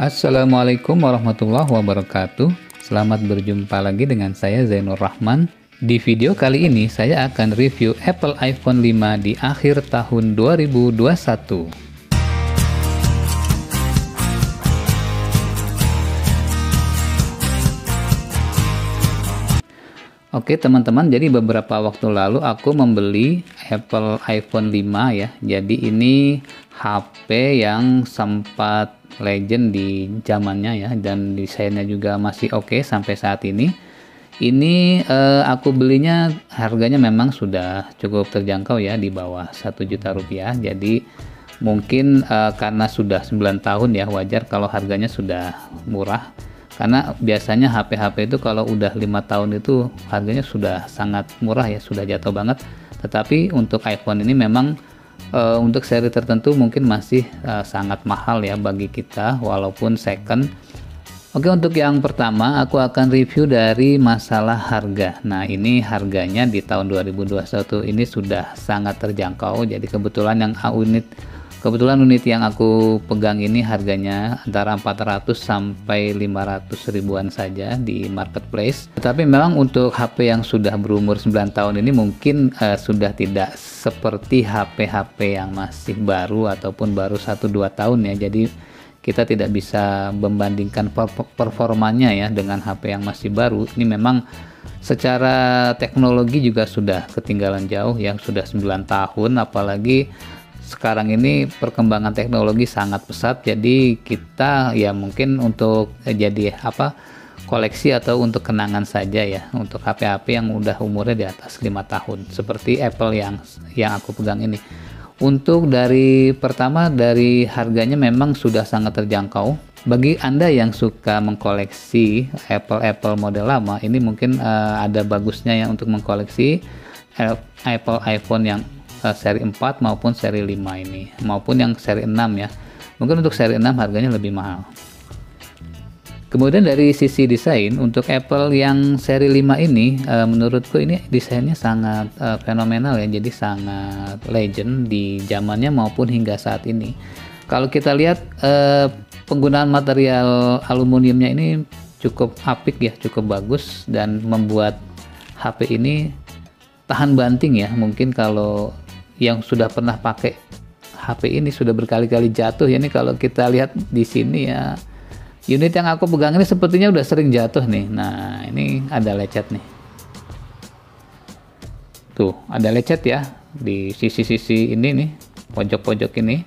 Assalamualaikum warahmatullahi wabarakatuh. Selamat berjumpa lagi dengan saya Zainur Rahman. Di video kali ini saya akan review Apple iPhone 5 di akhir tahun 2021. Oke teman-teman, jadi beberapa waktu lalu aku membeli Apple iPhone 5 ya. Jadi ini HP yang sempat legend di zamannya ya, dan desainnya juga masih oke sampai saat ini. Ini aku belinya harganya memang sudah cukup terjangkau ya, di bawah 1 juta rupiah. Jadi mungkin karena sudah 9 tahun ya, wajar kalau harganya sudah murah. Karena biasanya HP-HP itu kalau udah 5 tahun itu harganya sudah sangat murah ya, sudah jatuh banget. Tetapi untuk iPhone ini memang untuk seri tertentu mungkin masih sangat mahal ya bagi kita walaupun second. Oke, untuk yang pertama aku akan review dari masalah harga. Nah, ini harganya di tahun 2021 ini sudah sangat terjangkau. Jadi kebetulan unit yang aku pegang ini harganya antara 400 sampai 500 ribuan saja di marketplace. Tetapi memang untuk HP yang sudah berumur 9 tahun ini mungkin sudah tidak seperti HP-HP yang masih baru ataupun baru 1-2 tahun ya. Jadi kita tidak bisa membandingkan performanya ya dengan HP yang masih baru. Ini memang secara teknologi juga sudah ketinggalan jauh ya, sudah 9 tahun, apalagi sekarang ini perkembangan teknologi sangat pesat. Jadi kita ya mungkin untuk jadi koleksi atau untuk kenangan saja ya untuk HP-HP yang udah umurnya di atas 5 tahun seperti Apple yang aku pegang ini. Untuk dari pertama, dari harganya memang sudah sangat terjangkau. Bagi Anda yang suka mengkoleksi Apple model lama, ini mungkin ada bagusnya ya untuk mengkoleksi Apple iPhone yang seri 4 maupun seri 5 ini, maupun yang seri 6 ya. Mungkin untuk seri 6 harganya lebih mahal. Kemudian dari sisi desain, untuk Apple yang seri 5 ini menurutku ini desainnya sangat fenomenal ya. Jadi sangat legend di zamannya maupun hingga saat ini. Kalau kita lihat penggunaan material aluminiumnya ini cukup apik ya, cukup bagus, dan membuat HP ini tahan banting ya. Mungkin kalau yang sudah pernah pakai HP ini sudah berkali-kali jatuh ya. Ini kalau kita lihat di sini ya, unit yang aku pegang ini sepertinya udah sering jatuh nih. Nah, ini ada lecet nih. Tuh, ada lecet ya di sisi-sisi ini nih, pojok-pojok ini.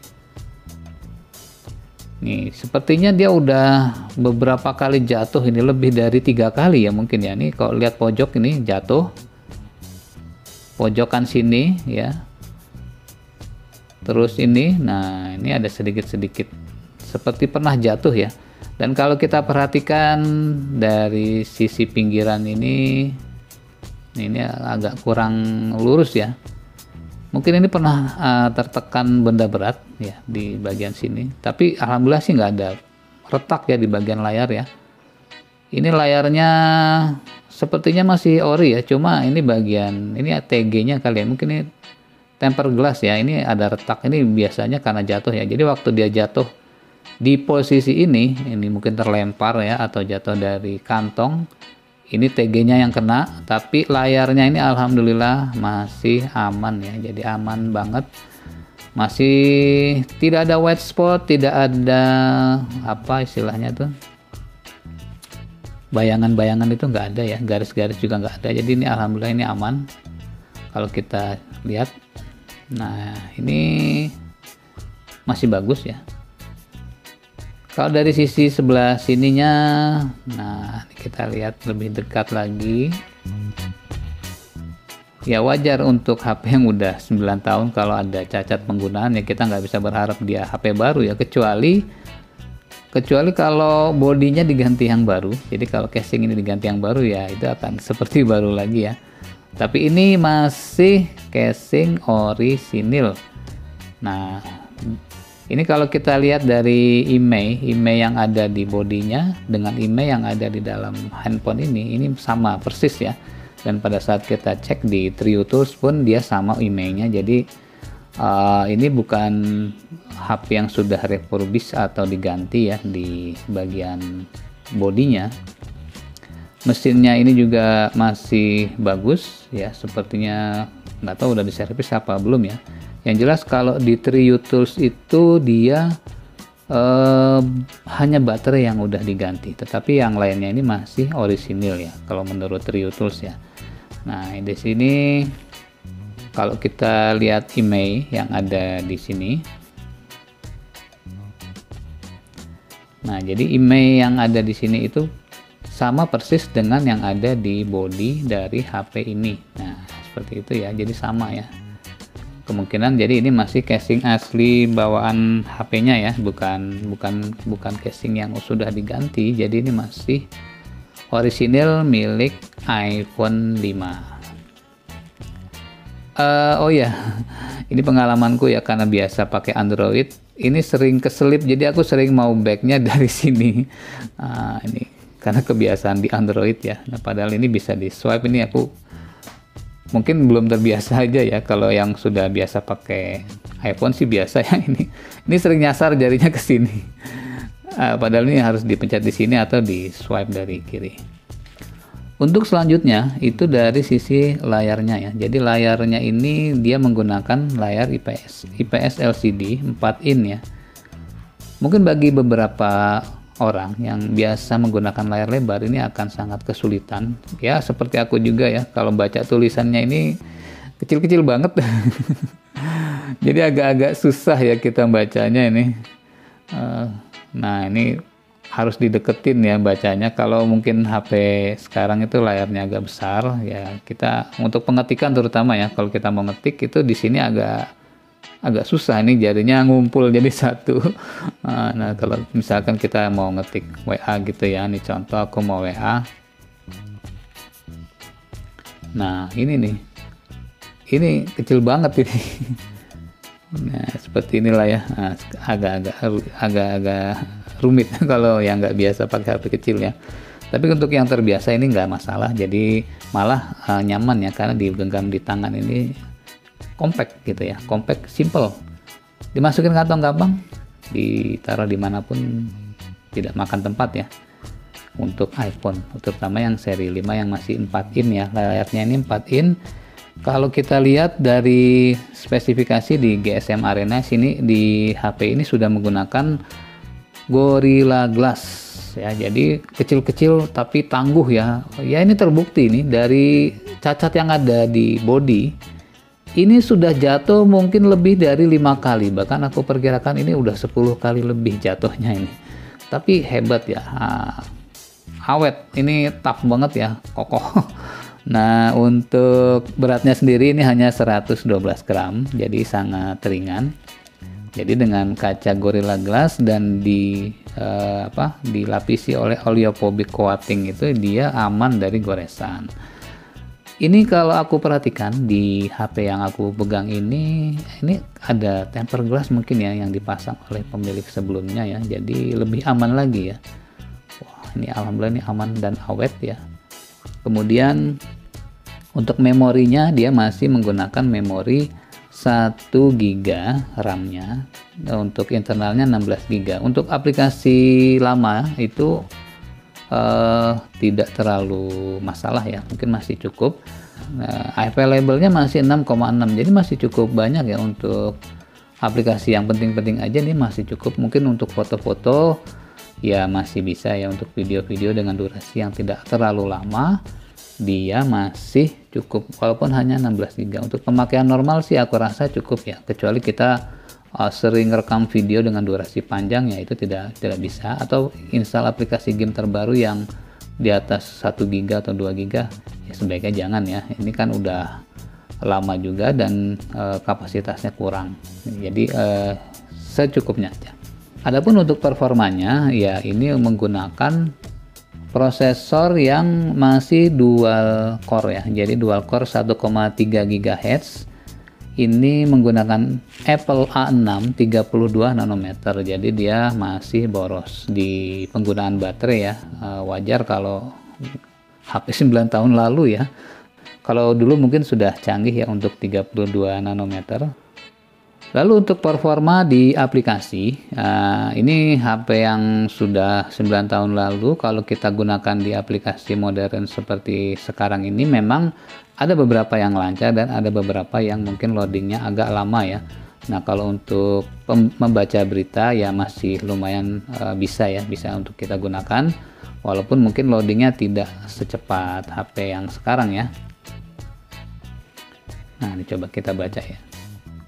Nih, sepertinya dia udah beberapa kali jatuh, ini lebih dari 3 kali ya mungkin ya. Nih kalau lihat pojok ini jatuh. Pojokan sini ya. Terus ini, nah ini ada sedikit-sedikit seperti pernah jatuh ya. Dan kalau kita perhatikan dari sisi pinggiran ini agak kurang lurus ya. Mungkin ini pernah tertekan benda berat ya di bagian sini. Tapi alhamdulillah sih nggak ada retak ya di bagian layar ya. Ini layarnya sepertinya masih ori ya. Cuma ini bagian ini TG-nya kali ya. Mungkin ini tempered glass ya. Ini ada retak, ini biasanya karena jatuh ya. Jadi waktu dia jatuh di posisi ini mungkin terlempar ya atau jatuh dari kantong, ini TG-nya yang kena. Tapi layarnya ini alhamdulillah masih aman ya. Jadi aman banget, masih tidak ada white spot, tidak ada apa istilahnya tuh, bayangan-bayangan itu nggak ada ya, garis-garis juga nggak ada. Jadi ini alhamdulillah ini aman kalau kita lihat. Nah, ini masih bagus ya. Kalau dari sisi sebelah sininya, nah kita lihat lebih dekat lagi. Ya wajar untuk HP yang udah 9 tahun kalau ada cacat penggunaan ya, kita nggak bisa berharap dia HP baru ya, kecuali kalau bodinya diganti yang baru. Jadi kalau casing ini diganti yang baru ya itu akan seperti baru lagi ya. Tapi ini masih casing orisinil. Nah, ini kalau kita lihat dari IMEI yang ada di bodinya dengan IMEI yang ada di dalam handphone ini sama persis ya. Dan pada saat kita cek di Trio Tools pun dia sama IMEI-nya. Jadi Ini bukan HP yang sudah refurbish atau diganti ya di bagian bodinya. Mesinnya ini juga masih bagus ya, sepertinya nggak tahu udah diservis apa belum ya. Yang jelas kalau di Trio Tools itu dia hanya baterai yang udah diganti, tetapi yang lainnya ini masih orisinil ya kalau menurut Trio Tools ya. Nah, di sini kalau kita lihat IMEI yang ada di sini. Nah, jadi IMEI yang ada di sini itu sama persis dengan yang ada di body dari HP ini. Nah, seperti itu ya. Jadi sama ya. Kemungkinan jadi ini masih casing asli bawaan HP-nya ya, bukan casing yang sudah diganti. Jadi ini masih orisinil milik iPhone 5. Oh ya, ini pengalamanku ya, karena biasa pakai Android, ini sering keselip, jadi aku sering mau backnya dari sini. Ini karena kebiasaan di Android ya. Nah, padahal ini bisa di swipe. Ini aku mungkin belum terbiasa aja ya. Kalau yang sudah biasa pakai iPhone sih biasa ya. Ini sering nyasar jarinya ke sini. Padahal ini harus dipencet di sini atau di swipe dari kiri. Untuk selanjutnya itu dari sisi layarnya ya. Jadi layarnya ini dia menggunakan layar IPS LCD 4 in ya. Mungkin bagi beberapa orang yang biasa menggunakan layar lebar ini akan sangat kesulitan. Ya seperti aku juga ya, kalau baca tulisannya ini kecil-kecil banget. Jadi agak-agak susah ya kita bacanya ini. Nah, ini harus dideketin ya bacanya. Kalau mungkin HP sekarang itu layarnya agak besar ya, kita untuk pengetikan terutama ya, kalau kita mau ngetik itu di sini agak susah, ini jarinya ngumpul jadi satu. Nah, kalau misalkan kita mau ngetik WA gitu ya, ini contoh aku mau WA. Nah, ini kecil banget ini. Nah, seperti inilah ya. Nah, agak-agak rumit kalau yang nggak biasa pakai HP kecil ya. Tapi untuk yang terbiasa ini nggak masalah, jadi malah nyaman ya, karena digenggam di tangan ini compact gitu ya, compact, simple, dimasukin kantong gampang, ditaruh dimanapun, tidak makan tempat ya. Untuk iPhone terutama yang seri 5 yang masih 4 in ya, layarnya ini 4 in. Kalau kita lihat dari spesifikasi di GSM Arena sini, di HP ini sudah menggunakan Gorilla Glass ya, jadi kecil-kecil tapi tangguh ya. Ya ini terbukti nih dari cacat yang ada di body. Ini sudah jatuh mungkin lebih dari 5 kali, bahkan aku perkirakan ini udah 10 kali lebih jatuhnya ini. Tapi hebat ya, awet, ini tough banget ya, kokoh. Nah, untuk beratnya sendiri ini hanya 112 gram, jadi sangat ringan. Jadi dengan kaca Gorilla Glass dan dilapisi oleh oleophobic coating itu, dia aman dari goresan. Ini kalau aku perhatikan di HP yang aku pegang ini ada tempered glass mungkin ya yang dipasang oleh pemilik sebelumnya ya, jadi lebih aman lagi ya. Wah, ini alhamdulillah ini aman dan awet ya. Kemudian untuk memorinya dia masih menggunakan memori 1 GB RAM-nya, untuk internalnya 16 GB. Untuk aplikasi lama itu tidak terlalu masalah ya, mungkin masih cukup. Available-nya masih 6,6, jadi masih cukup banyak ya. Untuk aplikasi yang penting-penting aja nih masih cukup. Mungkin untuk foto-foto ya masih bisa ya, untuk video-video dengan durasi yang tidak terlalu lama dia masih cukup, walaupun hanya 16 GB. Untuk pemakaian normal sih aku rasa cukup ya, kecuali kita sering rekam video dengan durasi panjang ya, itu tidak bisa. Atau install aplikasi game terbaru yang di atas 1 GB atau 2 GB ya sebaiknya jangan ya, ini kan udah lama juga dan kapasitasnya kurang. Jadi secukupnya aja. Adapun untuk performanya ya, ini menggunakan prosesor yang masih dual core ya, jadi dual core 1,3 GHz. Ini menggunakan Apple A6 32 nanometer, jadi dia masih boros di penggunaan baterai ya. Wajar kalau HP 9 tahun lalu ya. Kalau dulu mungkin sudah canggih ya untuk 32 nanometer. Lalu untuk performa di aplikasi, ini HP yang sudah 9 tahun lalu, kalau kita gunakan di aplikasi modern seperti sekarang ini memang ada beberapa yang lancar dan ada beberapa yang mungkin loadingnya agak lama ya. Nah kalau untuk membaca berita ya masih lumayan bisa untuk kita gunakan, walaupun mungkin loadingnya tidak secepat HP yang sekarang ya. Nah ini coba kita baca ya.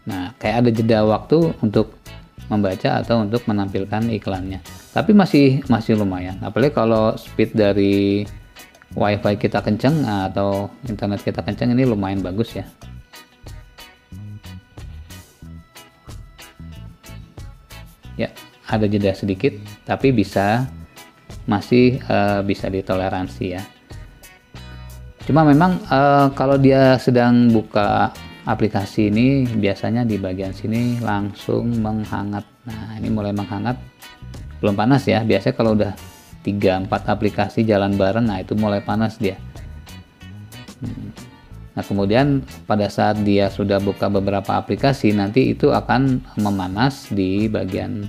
Nah, kayak ada jeda waktu untuk membaca atau untuk menampilkan iklannya. Tapi masih lumayan. Apalagi kalau speed dari WiFi kita kenceng atau internet kita kenceng, ini lumayan bagus ya. Ya, ada jeda sedikit, tapi masih bisa ditoleransi ya. Cuma memang kalau dia sedang buka aplikasi ini biasanya di bagian sini langsung menghangat. Nah ini mulai menghangat, belum panas ya. Biasanya kalau udah 3-4 aplikasi jalan bareng, nah itu mulai panas dia. Nah kemudian pada saat dia sudah buka beberapa aplikasi, nanti itu akan memanas di bagian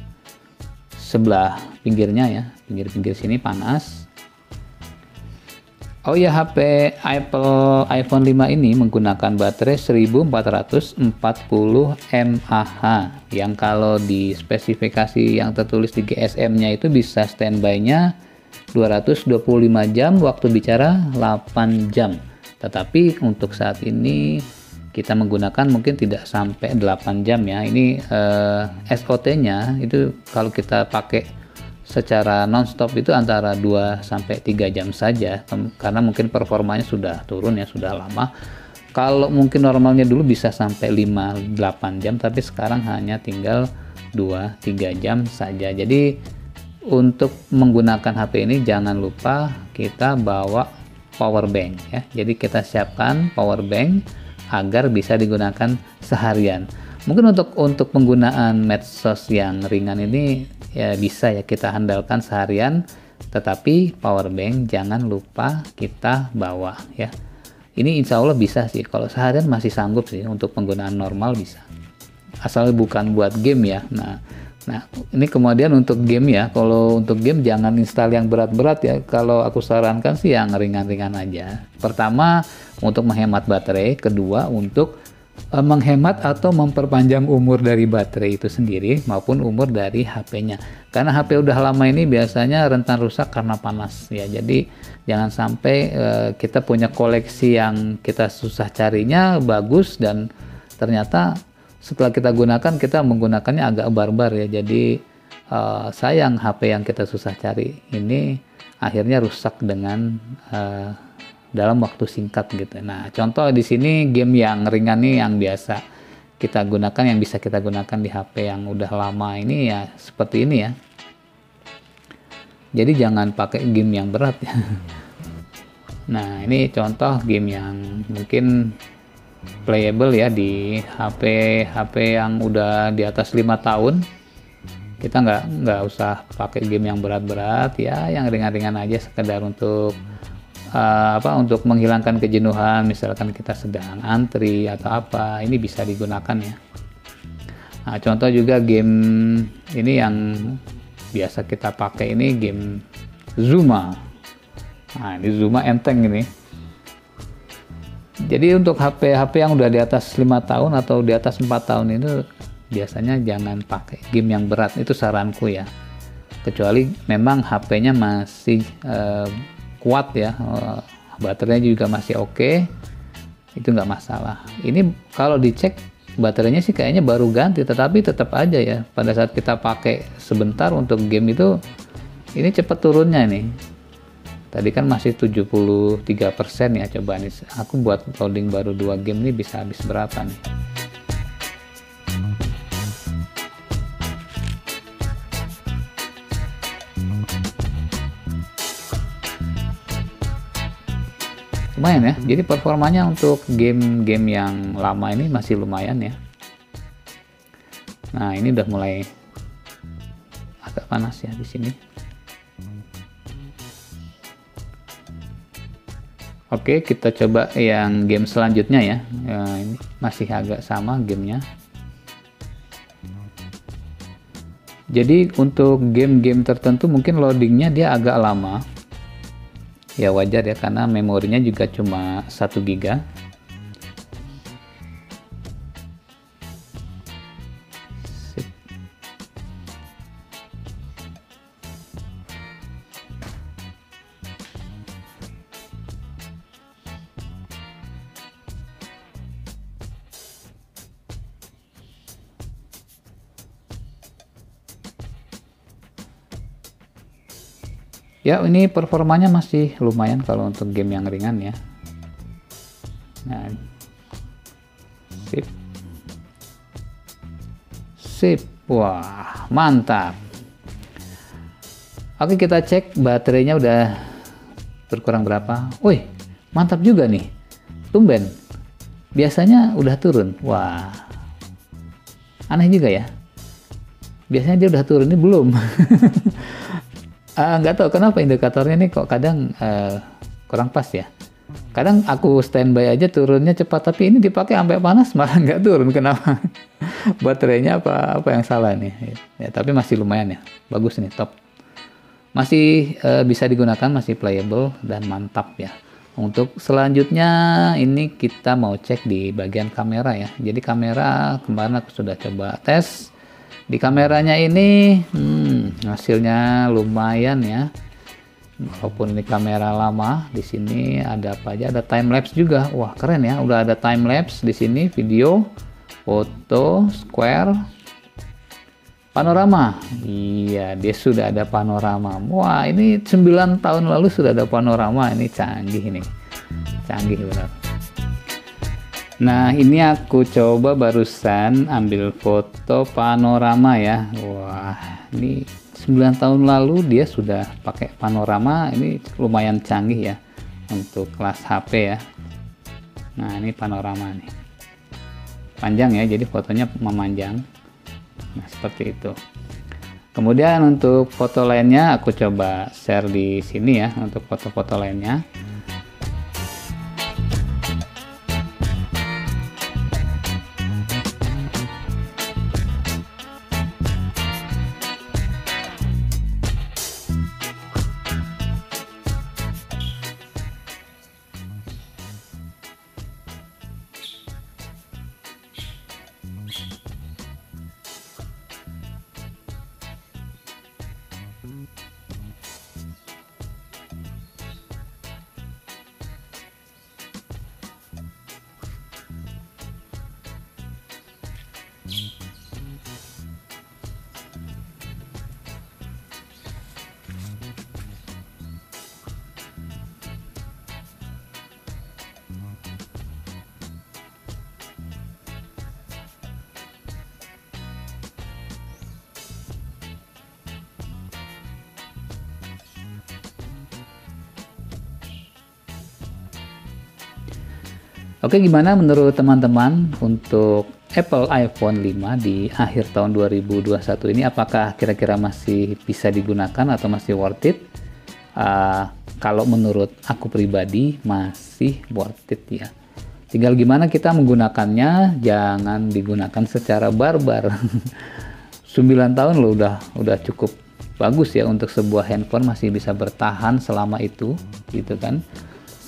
sebelah pinggirnya ya, pinggir-pinggir sini panas. Oh ya, HP Apple iPhone 5 ini menggunakan baterai 1440 mAh yang kalau di spesifikasi yang tertulis di GSM-nya itu bisa standby-nya 225 jam, waktu bicara 8 jam. Tetapi untuk saat ini kita menggunakan mungkin tidak sampai 8 jam ya. Ini SOT-nya itu kalau kita pakai secara nonstop itu antara 2-3 jam saja, karena mungkin performanya sudah turun ya, sudah lama. Kalau mungkin normalnya dulu bisa sampai 5-8 jam, tapi sekarang hanya tinggal 2-3 jam saja. Jadi untuk menggunakan HP ini jangan lupa kita bawa power bank ya. Jadi kita siapkan power bank agar bisa digunakan seharian. Mungkin untuk penggunaan medsos yang ringan ini ya bisa ya kita handalkan seharian, tetapi power bank jangan lupa kita bawa ya. Ini insya Allah bisa sih, kalau seharian masih sanggup sih, untuk penggunaan normal bisa, asal bukan buat game ya. Nah ini kemudian untuk game ya, kalau untuk game jangan install yang berat-berat ya. Kalau aku sarankan sih yang ringan-ringan aja. Pertama untuk menghemat baterai, kedua untuk menghemat atau memperpanjang umur dari baterai itu sendiri maupun umur dari HP-nya. Karena HP udah lama ini biasanya rentan rusak karena panas ya. Jadi jangan sampai kita punya koleksi yang kita susah carinya bagus dan ternyata setelah kita gunakan kita menggunakannya agak barbar ya. Jadi sayang HP yang kita susah cari ini akhirnya rusak dengan dalam waktu singkat gitu. Nah, contoh di sini game yang ringan nih yang biasa kita gunakan, yang bisa kita gunakan di HP yang udah lama ini ya seperti ini ya. Jadi jangan pakai game yang berat ya. Nah, ini contoh game yang mungkin playable ya di HP yang udah di atas 5 tahun. Kita nggak usah pakai game yang berat-berat ya, yang ringan-ringan aja sekedar untuk untuk menghilangkan kejenuhan, misalkan kita sedang antri atau apa, ini bisa digunakan ya. Nah, contoh juga game ini yang biasa kita pakai ini game Zuma. Nah, ini Zuma enteng ini. Jadi untuk HP yang udah di atas 5 tahun atau di atas 4 tahun itu biasanya jangan pakai game yang berat, itu saranku ya. Kecuali memang HP-nya masih kuat ya, baterainya juga masih oke, itu nggak masalah. Ini kalau dicek baterainya sih kayaknya baru ganti, tetapi tetap aja ya pada saat kita pakai sebentar untuk game itu ini cepat turunnya nih. Tadi kan masih 73% ya, coba nih aku buat loading baru 2 game ini bisa habis berapa nih. Lumayan ya, jadi performanya untuk game-game yang lama ini masih lumayan ya. Nah ini udah mulai agak panas ya di sini. Oke, kita coba yang game selanjutnya ya. Ini masih agak sama gamenya. Jadi untuk game-game tertentu mungkin loadingnya dia agak lama. Ya wajar ya, karena memorinya juga cuma 1 GB. Ya, ini performanya masih lumayan kalau untuk game yang ringan ya. Nah, sip. Sip. Wah, mantap. Oke, kita cek baterainya udah berkurang berapa. Wih, mantap juga nih. Tumben. Biasanya udah turun. Wah. Aneh juga ya. Biasanya dia udah turun, ini belum. Nggak tahu kenapa indikatornya nih kok kadang kurang pas ya. Kadang aku standby aja turunnya cepat, tapi ini dipakai sampai panas malah nggak turun. Kenapa? Baterainya apa yang salah nih? Ya, tapi masih lumayan ya, bagus nih, top. Masih bisa digunakan, masih playable dan mantap ya. Untuk selanjutnya ini kita mau cek di bagian kamera ya. Jadi kamera kemarin aku sudah coba tes. Di kameranya ini hasilnya lumayan ya. Walaupun ini kamera lama, di sini ada apa aja? Ada time lapse juga. Wah, keren ya. Udah ada time lapse di sini, video, foto, square, panorama. Iya, dia sudah ada panorama. Wah, ini 9 tahun lalu sudah ada panorama. Ini canggih ini. Canggih benar. Nah, ini aku coba barusan ambil foto panorama ya. Wah, ini 9 tahun lalu dia sudah pakai panorama. Ini lumayan canggih ya untuk kelas HP ya. Nah, ini panorama nih. Panjang ya, jadi fotonya memanjang. Nah, seperti itu. Kemudian untuk foto lainnya aku coba share di sini ya, untuk foto-foto lainnya. Oke, gimana menurut teman-teman untuk Apple iPhone 5 di akhir tahun 2021 ini? Apakah kira-kira masih bisa digunakan atau masih worth it? Kalau menurut aku pribadi masih worth it ya. Tinggal gimana kita menggunakannya, jangan digunakan secara barbar. 9 tahun loh udah cukup bagus ya untuk sebuah handphone masih bisa bertahan selama itu, gitu kan.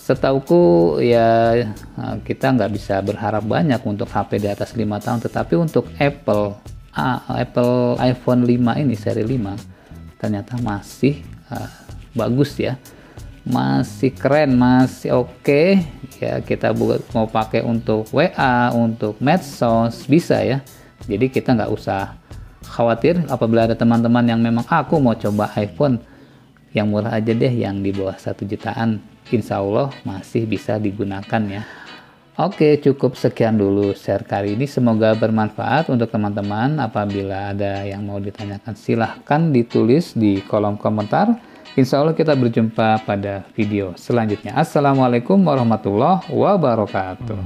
Setauku ya kita nggak bisa berharap banyak untuk HP di atas 5 tahun, tetapi untuk Apple iPhone 5 ini seri 5 ternyata masih bagus ya, masih keren, masih oke ya. Kita mau pakai untuk WA, untuk medsos bisa ya, jadi kita nggak usah khawatir apabila ada teman-teman yang memang aku mau coba iPhone yang murah aja deh, yang di bawah 1 jutaan. Insya Allah masih bisa digunakan ya. Oke, cukup sekian dulu share kali ini. Semoga bermanfaat untuk teman-teman. Apabila ada yang mau ditanyakan, silahkan ditulis di kolom komentar. Insya Allah kita berjumpa pada video selanjutnya. Assalamualaikum warahmatullahi wabarakatuh.